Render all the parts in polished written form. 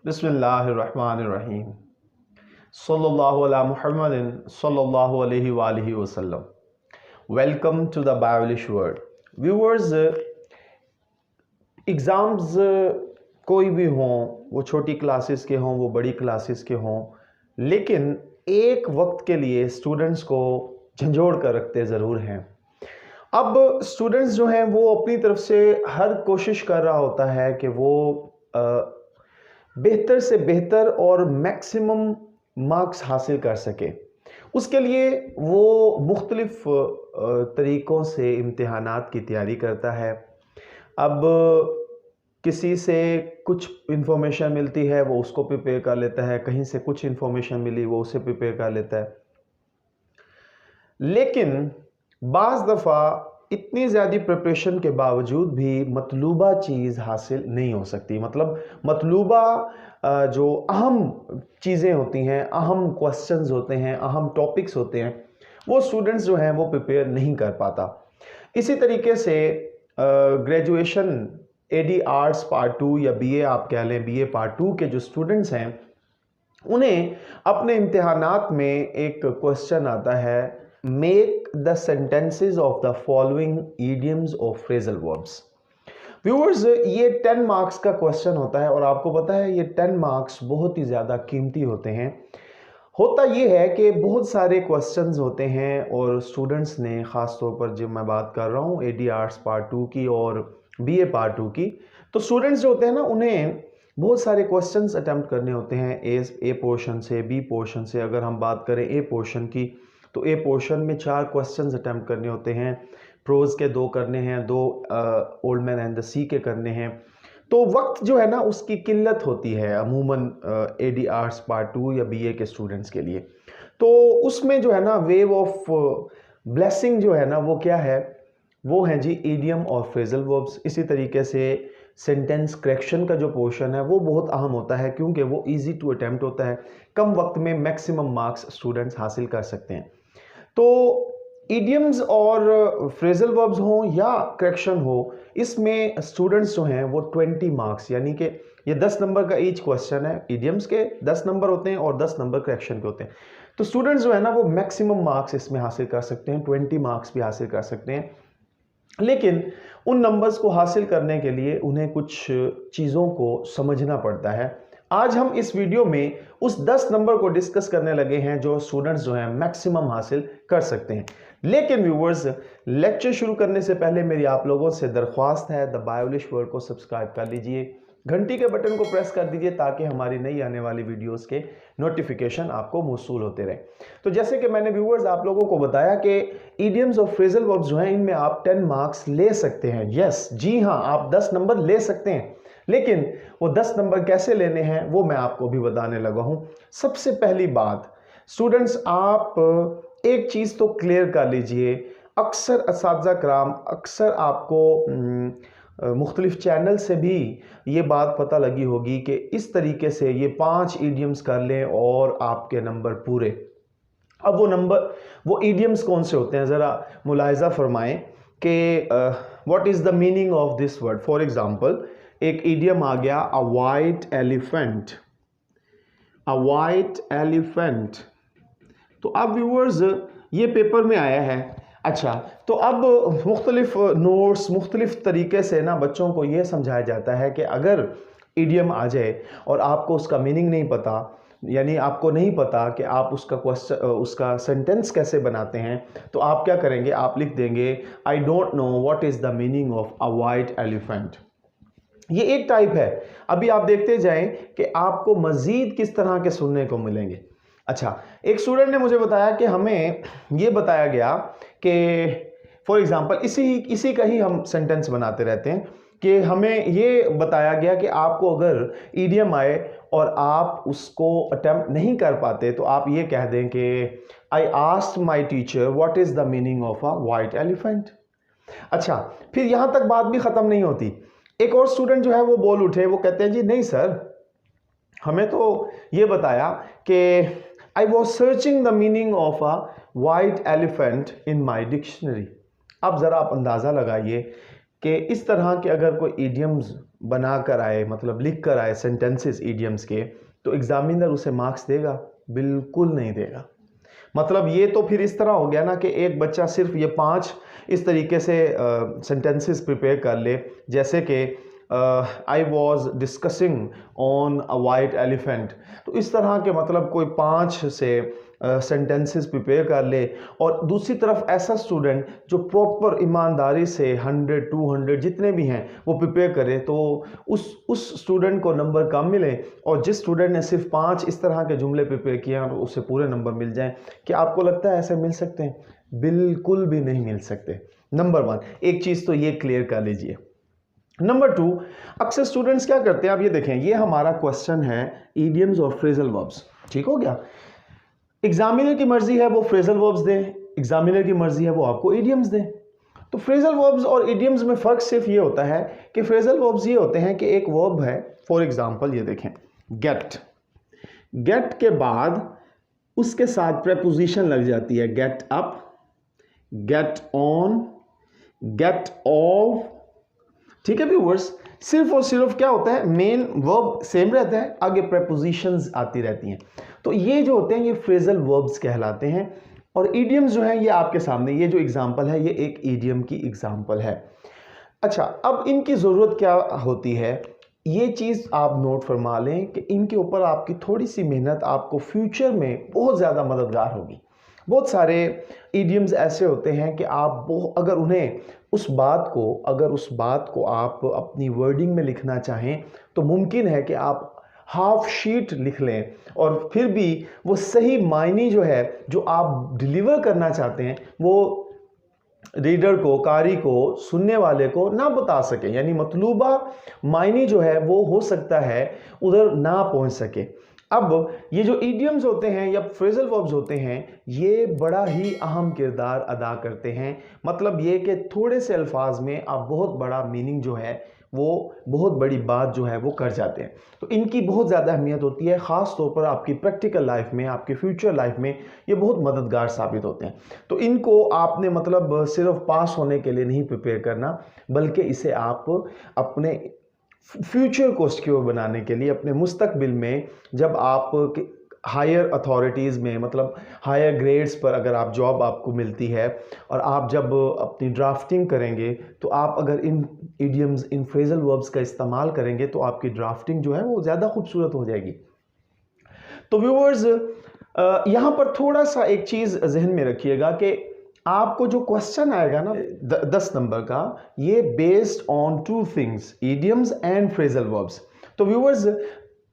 बिस्मिल्लाहिर्रहमानिर्रहीम सल्लल्लाहु अला मुहम्मदिन सल्लल्लाहु अलैहि वालिहि वसल्लम। Welcome to the Biolish world. Viewers, exams कोई भी हों, वो छोटी क्लासेस के हों, वो बड़ी क्लासेस के हों, लेकिन एक वक्त के लिए स्टूडेंट्स को झंझोड़ कर रखते ज़रूर हैं। अब स्टूडेंट्स जो हैं वो अपनी तरफ से हर कोशिश कर रहा होता है कि वो बेहतर से बेहतर और मैक्सिमम मार्क्स हासिल कर सके। उसके लिए वो मुख्तलिफ तरीक़ों से इम्तिहानात की तैयारी करता है। अब किसी से कुछ इन्फॉर्मेशन मिलती है, वो उसको प्रिपेयर कर लेता है, कहीं से कुछ इन्फॉर्मेशन मिली वो उसे प्रिपेयर कर लेता है। लेकिन बाज़ दफ़ा इतनी ज़्यादा प्रिपरेशन के बावजूद भी मतलूबा चीज़ हासिल नहीं हो सकती। मतलब मतलूबा जो अहम चीज़ें होती हैं, अहम क्वेश्चंस होते हैं, अहम टॉपिक्स होते हैं, वो स्टूडेंट्स जो हैं वो प्रिपेयर नहीं कर पाता। इसी तरीके से ग्रेजुएशन एडी आर्ट्स पार्ट 2 या बीए आप कह लें, बीए पार्ट 2 के जो स्टूडेंट्स हैं, उन्हें अपने इम्तिहानात में एक क्वेश्चन आता है, make the sentences of the following idioms और फ्रेजल वर्ब्स। व्यूअर्स, ये 10 मार्क्स का क्वेश्चन होता है और आपको पता है ये 10 मार्क्स बहुत ही ज़्यादा कीमती होते हैं। होता ये है कि बहुत सारे क्वेश्चंस होते हैं और स्टूडेंट्स ने, ख़ास तौर पर जब मैं बात कर रहा हूँ एडी आर्ट्स पार्ट 2 की और बीए पार्ट 2 की, तो स्टूडेंट्स जो होते हैं ना, उन्हें बहुत सारे क्वेश्चंस अटैम्प्ट करने होते हैं ए पोर्शन से, बी पोर्शन से। अगर हम बात करें ए पोर्शन की, तो ए पोर्शन में 4 क्वेश्चंस अटैम्प्ट करने होते हैं। प्रोज के 2 करने हैं, 2 ओल्ड मैन एंड द सी के करने हैं। तो वक्त जो है ना उसकी किल्लत होती है अमूमन एडी आर्ट्स पार्ट 2 या बीए के स्टूडेंट्स के लिए। तो उसमें जो है ना वेव ऑफ ब्लेसिंग जो है ना वो क्या है, वो है जी इडियम और फ्रेजल वर्ब्स। इसी तरीके से सेंटेंस करेक्शन का जो पोर्शन है वो बहुत अहम होता है, क्योंकि वो इजी टू अटेम्प्ट होता है, कम वक्त में मैक्सिमम मार्क्स स्टूडेंट्स हासिल कर सकते हैं। तो इडियम्स और फ्रेजल वर्ब्स हो या करेक्शन हो, इसमें स्टूडेंट्स जो हैं वो 20 मार्क्स, यानी कि ये 10 नंबर का ईच क्वेश्चन है। इडियम्स के 10 नंबर होते हैं और 10 नंबर करेक्शन के होते हैं। तो स्टूडेंट्स जो है ना वो मैक्सिमम मार्क्स इसमें हासिल कर सकते हैं, 20 मार्क्स भी हासिल कर सकते हैं। लेकिन उन नंबर्स को हासिल करने के लिए उन्हें कुछ चीज़ों को समझना पड़ता है। आज हम इस वीडियो में उस 10 नंबर को डिस्कस करने लगे हैं जो स्टूडेंट्स जो हैं मैक्सिमम हासिल कर सकते हैं। लेकिन व्यूअर्स, लेक्चर शुरू करने से पहले मेरी आप लोगों से दरख्वास्त है, द बायोलिश वर्ल्ड को सब्सक्राइब कर लीजिए, घंटी के बटन को प्रेस कर दीजिए ताकि हमारी नई आने वाली वीडियोस के नोटिफिकेशन आपको मौसूल होते रहे। तो जैसे कि मैंने व्यूअर्स आप लोगों को बताया कि इडियम्स और फ्रेजल वर्ब्स जो हैं इनमें आप 10 मार्क्स ले सकते हैं। यस, जी हाँ, आप 10 नंबर ले सकते हैं। लेकिन वो 10 नंबर कैसे लेने हैं वो मैं आपको भी बताने लगा हूं। सबसे पहली बात स्टूडेंट्स, आप एक चीज़ तो क्लियर कर लीजिए। अक्सर असातिज़ा कराम अक्सर आपको मुख्तलिफ चैनल से भी ये बात पता लगी होगी कि इस तरीके से ये 5 ईडियम्स कर लें और आपके नंबर पूरे। अब वो ईडियम्स कौन से होते हैं, ज़रा मुलाहिज़ा फरमाएं कि what is the meaning of this word. For example, एक ईडियम आ गया, अ वाइट एलिफेंट। अ वाइट एलिफेंट। तो अब व्यूअर्स ये पेपर में आया है। अच्छा, तो अब मुख्तलिफ नोट्स, मुख्तलिफ तरीके से ना बच्चों को ये समझाया जाता है कि अगर इडियम आ जाए और आपको उसका मीनिंग नहीं पता, यानी आपको नहीं पता कि आप उसका क्वेश्चन, उसका सेंटेंस कैसे बनाते हैं, तो आप क्या करेंगे, आप लिख देंगे, I don't know what is the meaning of a white elephant. ये एक टाइप है। अभी आप देखते जाएं कि आपको मज़ीद किस तरह के सुनने को मिलेंगे। अच्छा, एक स्टूडेंट ने मुझे बताया कि हमें ये बताया गया कि फॉर एग्जांपल इसी का ही हम सेंटेंस बनाते रहते हैं कि हमें ये बताया गया कि आपको अगर ईडियम आए और आप उसको अटेम्प्ट नहीं कर पाते तो आप ये कह दें कि I asked my teacher what is the meaning of a white elephant. अच्छा, फिर यहाँ तक बात भी ख़त्म नहीं होती। एक और स्टूडेंट जो है वो बोल उठे, वो कहते हैं जी नहीं सर, हमें तो ये बताया कि I was searching the meaning of a white elephant in my dictionary. अब ज़रा आप अंदाज़ा लगाइए, कि इस तरह के अगर कोई ईडियम्स बना कर आए, मतलब लिख कर आए सेंटेंसेस ईडियम्स के, तो एग्जामिनर उसे मार्क्स देगा? बिल्कुल नहीं देगा। मतलब ये तो फिर इस तरह हो गया ना कि एक बच्चा सिर्फ ये 5 इस तरीके से सेंटेंसेस प्रिपेयर कर ले, जैसे कि I was discussing on a white elephant. तो इस तरह के मतलब कोई 5 से सेंटेंसेस प्रिपेयर कर ले, और दूसरी तरफ ऐसा स्टूडेंट जो प्रॉपर ईमानदारी से 100 200 जितने भी हैं वो प्रिपेयर करे, तो उस स्टूडेंट को नंबर कम मिले, और जिस स्टूडेंट ने सिर्फ 5 इस तरह के जुमले प्रिपेयर किए हैं उसे पूरे नंबर मिल जाएं। क्या आपको लगता है ऐसे मिल सकते हैं? बिल्कुल भी नहीं मिल सकते। नंबर 1 एक चीज़ तो ये क्लियर कर लीजिए। नंबर 2, अक्सर स्टूडेंट्स क्या करते हैं, आप ये देखें, ये हमारा क्वेश्चन है ईडियम्स और फ्रेजल वर्ब्स, ठीक हो गया। एग्जामिनर की मर्जी है वो फ्रेजल वर्ब्स दें, एग्जामिनर की मर्जी है वो आपको इडियम्स दें। तो फ्रेजल वर्ब्स और इडियम्स में फ़र्क सिर्फ ये होता है कि फ्रेजल वर्ब्स ये होते हैं कि एक वर्ब है, फॉर एग्जांपल ये देखें गेट, गेट के बाद उसके साथ प्रेपोजिशन लग जाती है, get up, get on, get off, ठीक है व्यूअर्स। सिर्फ और सिर्फ क्या होता है, मेन वर्ब सेम रहता है, आगे प्रेपोजिशंस आती रहती हैं। तो ये जो होते हैं ये फ्रेजल वर्ब्स कहलाते हैं। और ईडियम्स जो है ये आपके सामने, ये जो एग्जांपल है ये एक ईडियम की एग्जांपल है। अच्छा, अब इनकी ज़रूरत क्या होती है, ये चीज़ आप नोट फरमा लें कि इनके ऊपर आपकी थोड़ी सी मेहनत आपको फ्यूचर में बहुत ज़्यादा मददगार होगी। बहुत सारे ईडियम्स ऐसे होते हैं कि आप अगर उन्हें उस बात को आप अपनी वर्डिंग में लिखना चाहें तो मुमकिन है कि आप हाफ शीट लिख लें और फिर भी वो सही मायने जो है जो आप डिलीवर करना चाहते हैं वो रीडर को, कारी को, सुनने वाले को ना बता सके, यानी मतलूबा मायने जो है वो हो सकता है उधर ना पहुंच सके। अब ये जो इडियम्स होते हैं या फ्रेजल वर्ब्स होते हैं ये बड़ा ही अहम किरदार अदा करते हैं। मतलब ये कि थोड़े से अल्फाज में आप बहुत बड़ा मीनिंग जो है वो बहुत बड़ी बात जो है वो कर जाते हैं। तो इनकी बहुत ज़्यादा अहमियत होती है, ख़ास तौर पर आपकी प्रैक्टिकल लाइफ में, आपकी फ्यूचर लाइफ में ये बहुत मददगार साबित होते हैं। तो इनको आपने मतलब सिर्फ पास होने के लिए नहीं प्रिपेयर करना, बल्कि इसे आप अपने फ्यूचर को सिक्योर बनाने के लिए, अपने मुस्तकबिल में जब आप हायर अथॉरिटीज़ में, मतलब हायर ग्रेड्स पर अगर आप जॉब आपको मिलती है और आप जब अपनी ड्राफ्टिंग करेंगे तो आप अगर इन इडियम्स, इन फ्रेजल वर्ब्स का इस्तेमाल करेंगे तो आपकी ड्राफ्टिंग जो है वो ज़्यादा खूबसूरत हो जाएगी। तो व्यूअर्स यहाँ पर थोड़ा सा एक चीज़ जहन में रखिएगा कि आपको जो क्वेश्चन आएगा ना 10 नंबर का, ये based on 2 things, idioms and phrasal verbs. तो व्यूअर्स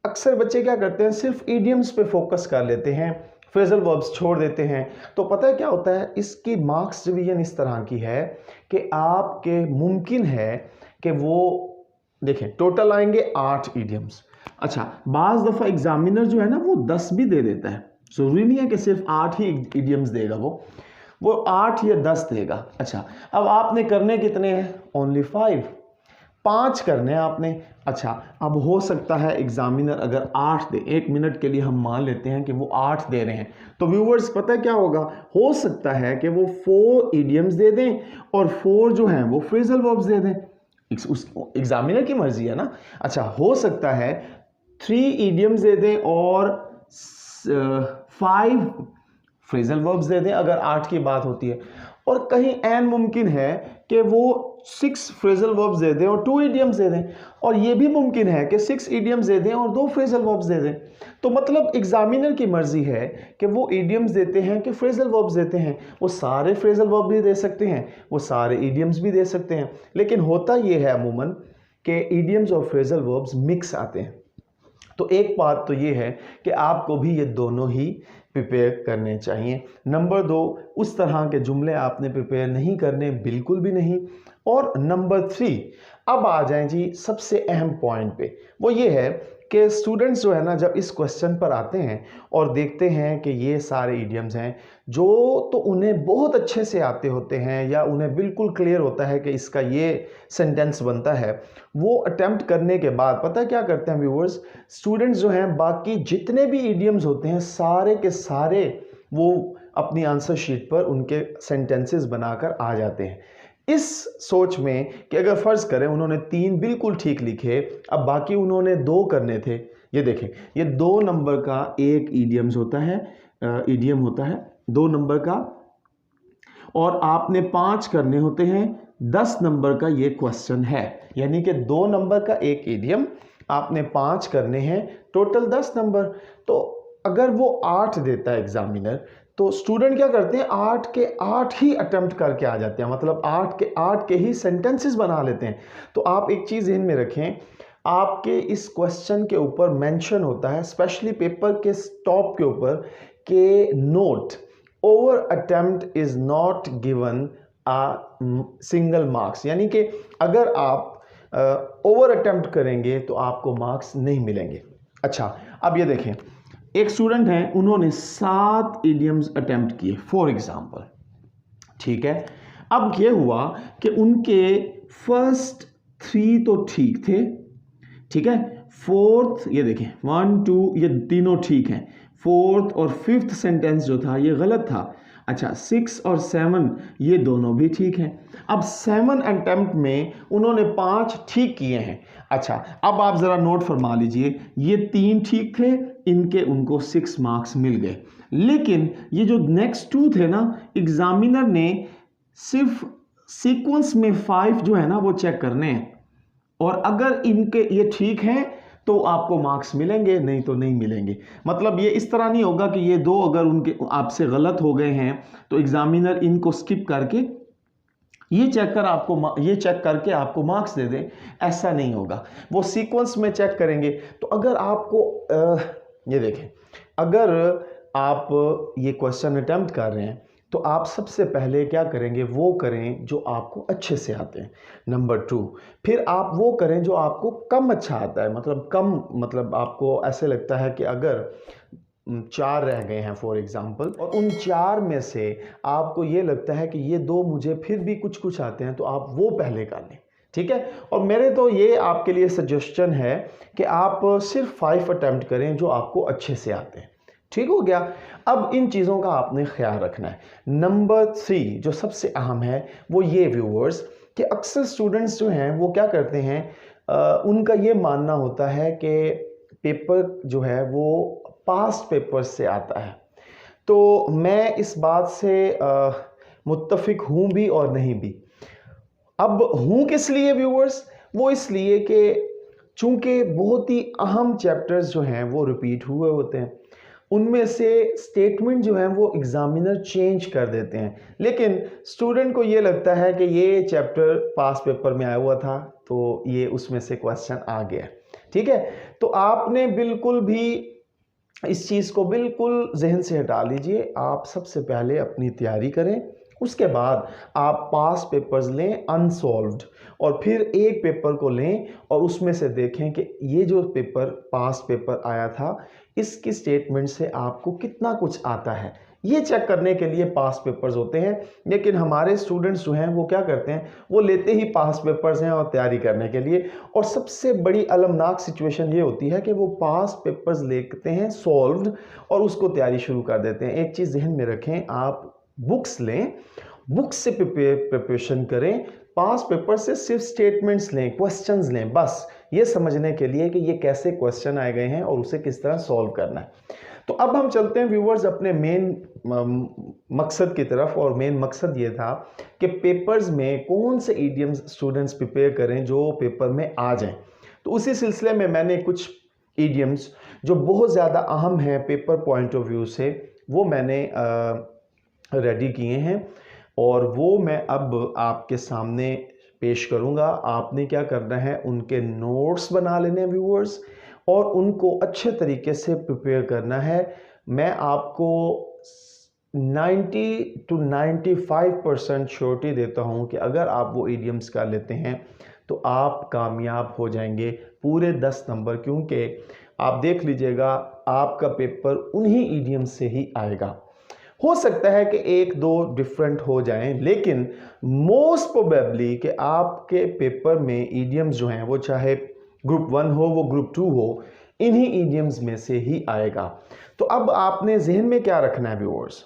अक्सर बच्चे क्या करते हैं, सिर्फ इडियम्स पे फोकस कर लेते हैं, फ्रेजल वर्ब्स छोड़ देते हैं। तो पता है क्या होता है, इसकी मार्क्स डिवीजन इस तरह की है कि आपके मुमकिन है कि वो देखें टोटल आएंगे 8 इडियम्स। अच्छा, बाज़ दफ़ा एग्जामिनर जो है ना वो 10 भी दे देता है, ज़रूरी नहीं है कि सिर्फ 8 ही इडियम्स देगा, वो 8 या 10 देगा। अच्छा, अब आपने करने कितने हैं, ओनली 5 करने हैं आपने। अच्छा, अब हो सकता है एग्जामिनर अगर 8 दे, 1 मिनट के लिए हम मान लेते हैं कि वो 8 दे रहे हैं, तो व्यूअर्स पता है क्या होगा, हो सकता है कि वो 4 इडियम्स दे दें और 4 जो हैं वो फ्रेजल वर्ब्स दे दें, उस एग्जामिनर की मर्जी है ना। अच्छा, हो सकता है 3 इडियम्स दे दें और 5 फ्रेजल वर्ब्स दे दें अगर 8 की बात होती है, और कहीं ऐन मुमकिन है कि वो 6 फ्रेजल वर्ब्स दे दें और 2 इडियम्स दे दें, और ये भी मुमकिन है कि 6 इडियम्स दे दें और 2 फ्रेजल वर्ब्स दे दें। तो मतलब एग्जामिनर की मर्जी है कि वो इडियम्स देते हैं कि फ्रेजल वर्ब्स देते हैं। वो सारे फ्रेजल वर्ब भी दे सकते हैं, वो सारे इडियम्स भी दे सकते हैं, लेकिन होता ये है अमूमन कि इडियम्स और फ्रेजल वर्ब्स मिक्स आते हैं। तो एक बात तो ये है कि आपको भी ये दोनों ही प्रिपेयर करने चाहिए। नंबर 2, उस तरह के जुमले आपने प्रिपेयर नहीं करने, बिल्कुल भी नहीं। और नंबर 3, अब आ जाएं जी सबसे अहम पॉइंट पे, वो ये है कि स्टूडेंट्स जो है ना जब इस क्वेश्चन पर आते हैं और देखते हैं कि ये सारे इडियम्स हैं जो तो उन्हें बहुत अच्छे से आते होते हैं या उन्हें बिल्कुल क्लियर होता है कि इसका ये सेंटेंस बनता है, वो अटेम्प्ट करने के बाद पता है क्या करते हैं व्यूअर्स, स्टूडेंट्स जो हैं बाकी जितने भी इडियम्स होते हैं सारे के सारे वो अपनी आंसर शीट पर उनके सेंटेंसेस बनाकर आ जाते हैं। इस सोच में कि अगर फ़र्ज़ करें उन्होंने 3 बिल्कुल ठीक लिखे, अब बाकी उन्होंने 2 करने थे। ये देखें, ये 2 नंबर का एक ईडियम्स होता है, ईडियम होता है 2 नंबर का, और आपने 5 करने होते हैं 10 नंबर का। ये क्वेश्चन है, यानी कि 2 नंबर का एक ईडियम, आपने 5 करने हैं, टोटल 10 नंबर। तो अगर वो 8 देता है एग्जामिनर, तो स्टूडेंट क्या करते हैं, 8 के 8 ही अटेम्प्ट करके आ जाते हैं, मतलब 8 के 8 के ही सेंटेंसेस बना लेते हैं। तो आप एक चीज़ ध्यान में रखें, आपके इस क्वेश्चन के ऊपर मेंशन होता है, स्पेशली पेपर के टॉप के ऊपर, के note over attempt is not given a single marks, यानी कि अगर आप ओवर अटेम्प्ट करेंगे तो आपको मार्क्स नहीं मिलेंगे। अच्छा, अब ये देखें, एक स्टूडेंट हैं, उन्होंने 7 इडियम्स अटेम्प्ट किए फॉर एग्जांपल, ठीक है। अब ये हुआ कि उनके फर्स्ट 3 तो ठीक थे, ठीक है, फोर्थ ये देखें 1 2 ये तीनों ठीक हैं, फोर्थ और फिफ्थ सेंटेंस जो था ये गलत था। अच्छा, 6 और 7 ये दोनों भी ठीक हैं। अब 7 अटेम्प्ट में उन्होंने 5 ठीक किए हैं। अच्छा, अब आप ज़रा नोट फरमा लीजिए, ये 3 ठीक थे, इनके उनको 6 मार्क्स मिल गए। लेकिन ये जो नेक्स्ट 2 थे ना, एग्जामिनर ने सिर्फ सीक्वेंस में 5 जो है ना वो चेक करने हैं, और अगर इनके ये ठीक हैं तो आपको मार्क्स मिलेंगे, नहीं तो नहीं मिलेंगे। मतलब ये इस तरह नहीं होगा कि ये 2 अगर उनके आपसे गलत हो गए हैं तो एग्जामिनर इनको स्किप करके ये चेक करके आपको मार्क्स दे दे, ऐसा नहीं होगा। वो सीक्वेंस में चेक करेंगे। तो अगर आपको ये देखें, अगर आप ये क्वेश्चन अटेम्प्ट कर रहे हैं तो आप सबसे पहले क्या करेंगे, वो करें जो आपको अच्छे से आते हैं, नंबर 2। फिर आप वो करें जो आपको कम अच्छा आता है, मतलब आपको ऐसे लगता है कि अगर 4 रह गए हैं फॉर एग्जांपल, और उन 4 में से आपको ये लगता है कि ये 2 मुझे फिर भी कुछ कुछ आते हैं, तो आप वो पहले कर लें, ठीक है। और मेरे तो ये आपके लिए सजेशन है कि आप सिर्फ 5 अटेम्प्ट करें जो आपको अच्छे से आते हैं, ठीक हो गया। अब इन चीज़ों का आपने ख्याल रखना है। नंबर 3 जो सबसे अहम है वो ये व्यूअर्स, कि अक्सर स्टूडेंट्स जो हैं वो क्या करते हैं, उनका ये मानना होता है कि पेपर जो है वो पास्ट पेपर से आता है। तो मैं इस बात से मुत्तफिक हूँ भी और नहीं भी। अब हूँ किस लिए व्यूअर्स, वो इसलिए कि चूंकि बहुत ही अहम चैप्टर्स जो हैं वो रिपीट हुए होते हैं, उनमें से स्टेटमेंट जो है वो एग्जामिनर चेंज कर देते हैं, लेकिन स्टूडेंट को ये लगता है कि ये चैप्टर पास पेपर में आया हुआ था तो ये उसमें से क्वेश्चन आ गया, ठीक है। तो आपने बिल्कुल भी इस चीज़ को बिल्कुल जहन से हटा लीजिए। आप सबसे पहले अपनी तैयारी करें, उसके बाद आप पास पेपर्स लें अनसॉल्व्ड, और फिर एक पेपर को लें और उसमें से देखें कि ये जो पेपर पास पेपर आया था इसकी स्टेटमेंट से आपको कितना कुछ आता है। ये चेक करने के लिए पास पेपर्स होते हैं। लेकिन हमारे स्टूडेंट्स जो हैं वो क्या करते हैं, वो लेते ही पास पेपर्स हैं और तैयारी करने के लिए, और सबसे बड़ी अलमनाक सिचुएशन ये होती है कि वो पास पेपर्स लेते हैं सॉल्व्ड और उसको तैयारी शुरू कर देते हैं। एक चीज़ ध्यान में रखें, आप बुक्स लें, बुक्स से प्रिपरेशन करें, पास पेपर से सिर्फ स्टेटमेंट्स लें, क्वेश्चंस लें, बस ये समझने के लिए कि ये कैसे क्वेश्चन आए गए हैं और उसे किस तरह सॉल्व करना है। तो अब हम चलते हैं व्यूअर्स अपने मेन मकसद की तरफ, और मेन मकसद ये था कि पेपर्स में कौन से इडियम्स स्टूडेंट्स प्रिपेयर करें जो पेपर में आ जाएं। तो उसी सिलसिले में मैंने कुछ इडियम्स जो बहुत ज़्यादा अहम हैं पेपर पॉइंट ऑफ व्यू से, वो मैंने रेडी किए हैं और वो मैं अब आपके सामने पेश करूंगा। आपने क्या करना है, उनके नोट्स बना लेने व्यूअर्स और उनको अच्छे तरीके से प्रिपेयर करना है। मैं आपको 90 to 95% श्योरिटी देता हूं कि अगर आप वो इडियम्स कर लेते हैं तो आप कामयाब हो जाएंगे पूरे 10 नंबर, क्योंकि आप देख लीजिएगा आपका पेपर उन्हीं इडियम्स से ही आएगा। हो सकता है कि 1-2 डिफरेंट हो जाएं, लेकिन मोस्ट प्रोबेबली कि आपके पेपर में इडियम्स जो हैं वो चाहे ग्रुप 1 हो वो ग्रुप 2 हो, इन्हीं इडियम्स में से ही आएगा। तो अब आपने जहन में क्या रखना है व्यूअर्स,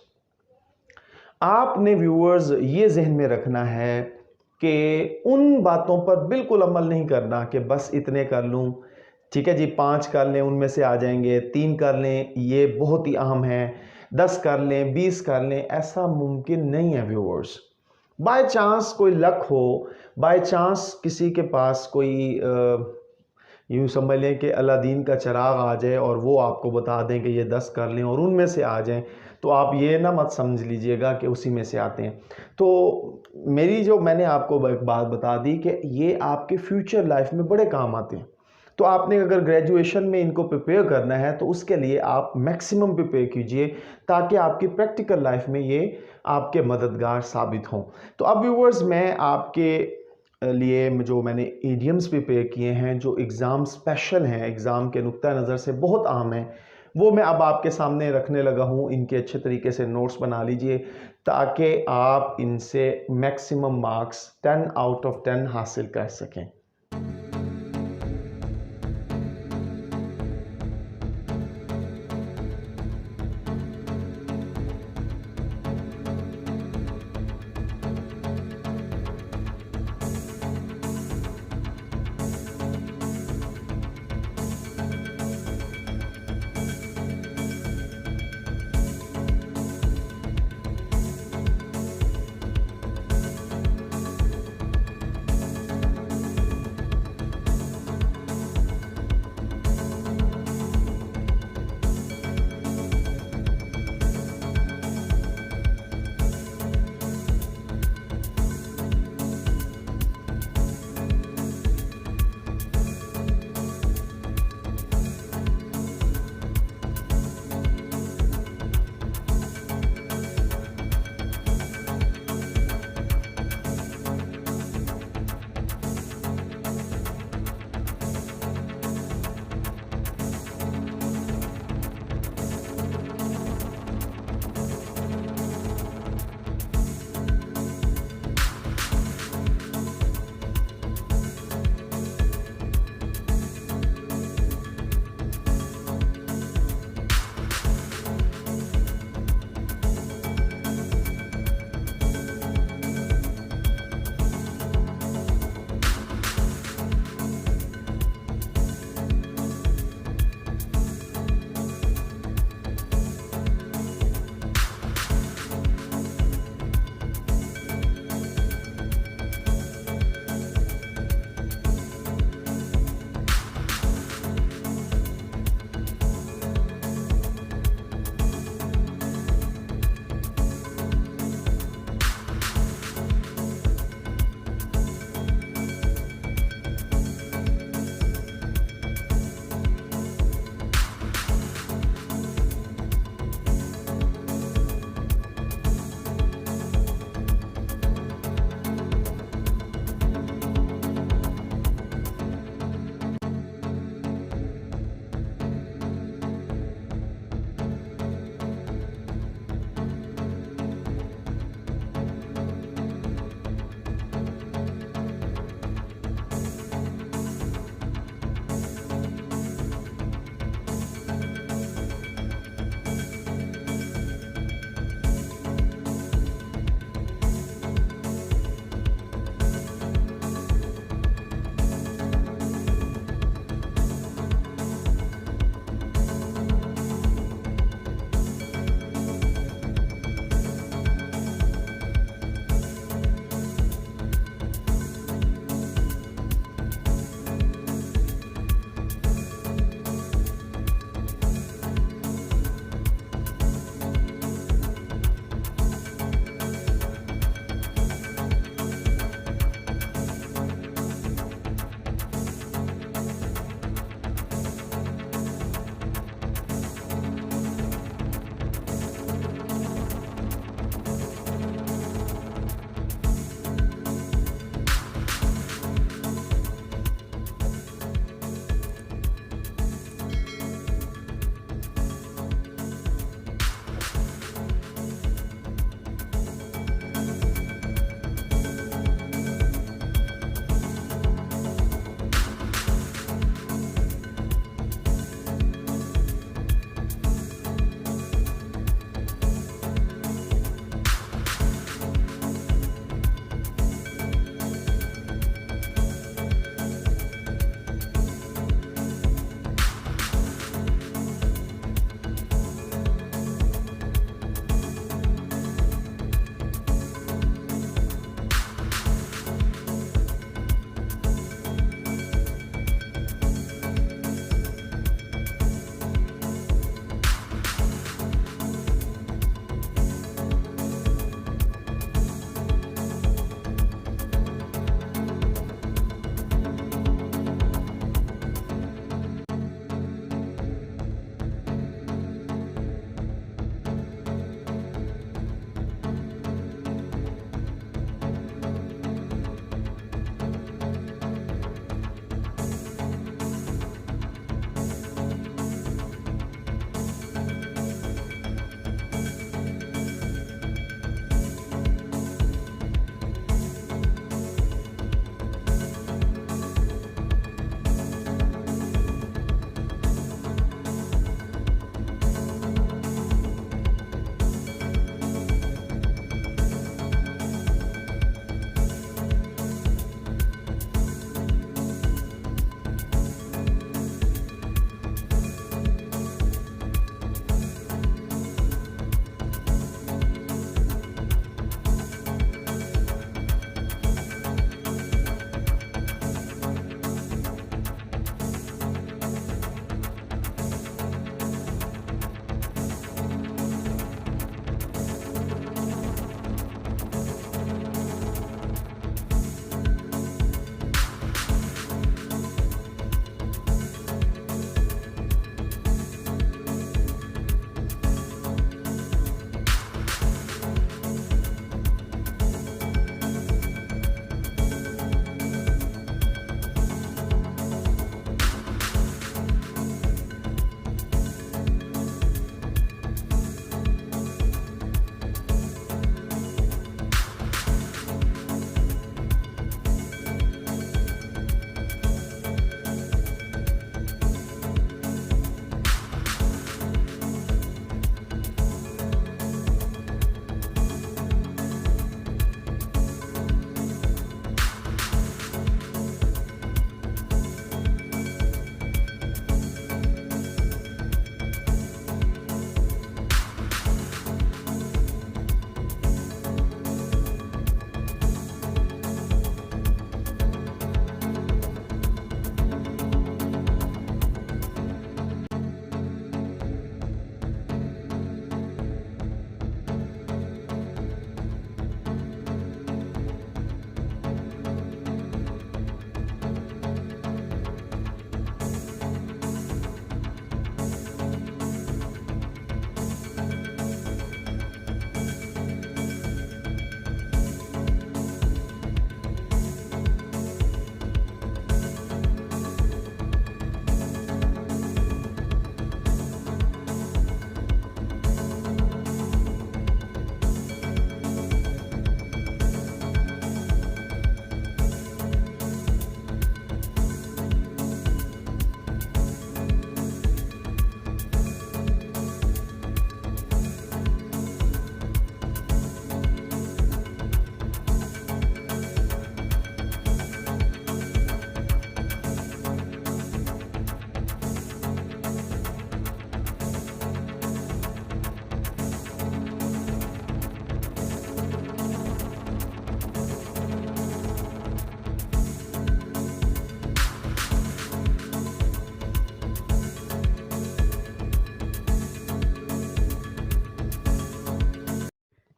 आपने व्यूअर्स ये जहन में रखना है कि उन बातों पर बिल्कुल अमल नहीं करना कि बस इतने कर लूँ, ठीक है जी, 5 कर लें उनमें से आ जाएंगे, 3 कर लें ये बहुत ही अहम है, 10 कर लें, 20 कर लें, ऐसा मुमकिन नहीं है व्यूअर्स। बाय चांस कोई लक हो, बाय चांस किसी के पास कोई यूँ समझ लें कि अलादीन का चिराग आ जाए और वो आपको बता दें कि ये 10 कर लें और उनमें से आ जाएं, तो आप ये ना मत समझ लीजिएगा कि उसी में से आते हैं। तो मेरी जो मैंने आपको एक बात बता दी कि ये आपके फ्यूचर लाइफ में बड़े काम आते हैं। तो आपने अगर ग्रेजुएशन में इनको प्रिपेयर करना है तो उसके लिए आप मैक्सिमम प्रिपेयर कीजिए ताकि आपकी प्रैक्टिकल लाइफ में ये आपके मददगार साबित हों। तो अब व्यूअर्स मैं आपके लिए जो मैंने ईडियम्स प्रिपेयर किए हैं जो एग्ज़ाम स्पेशल हैं, एग्ज़ाम के नुक्ता नज़र से बहुत अहम हैं, वो मैं अब आपके सामने रखने लगा हूँ। इनके अच्छे तरीके से नोट्स बना लीजिए ताकि आप इनसे मैक्सिमम मार्क्स 10 आउट ऑफ 10 हासिल कर सकें।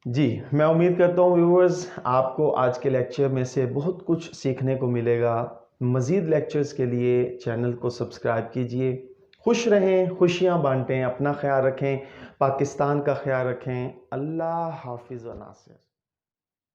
जी, मैं उम्मीद करता हूँ व्यूअर्स आपको आज के लेक्चर में से बहुत कुछ सीखने को मिलेगा। मज़ीद लेक्चर्स के लिए चैनल को सब्सक्राइब कीजिए। खुश रहें, खुशियाँ बांटें, अपना ख्याल रखें, पाकिस्तान का ख्याल रखें। अल्लाह हाफिज़ व नासिर।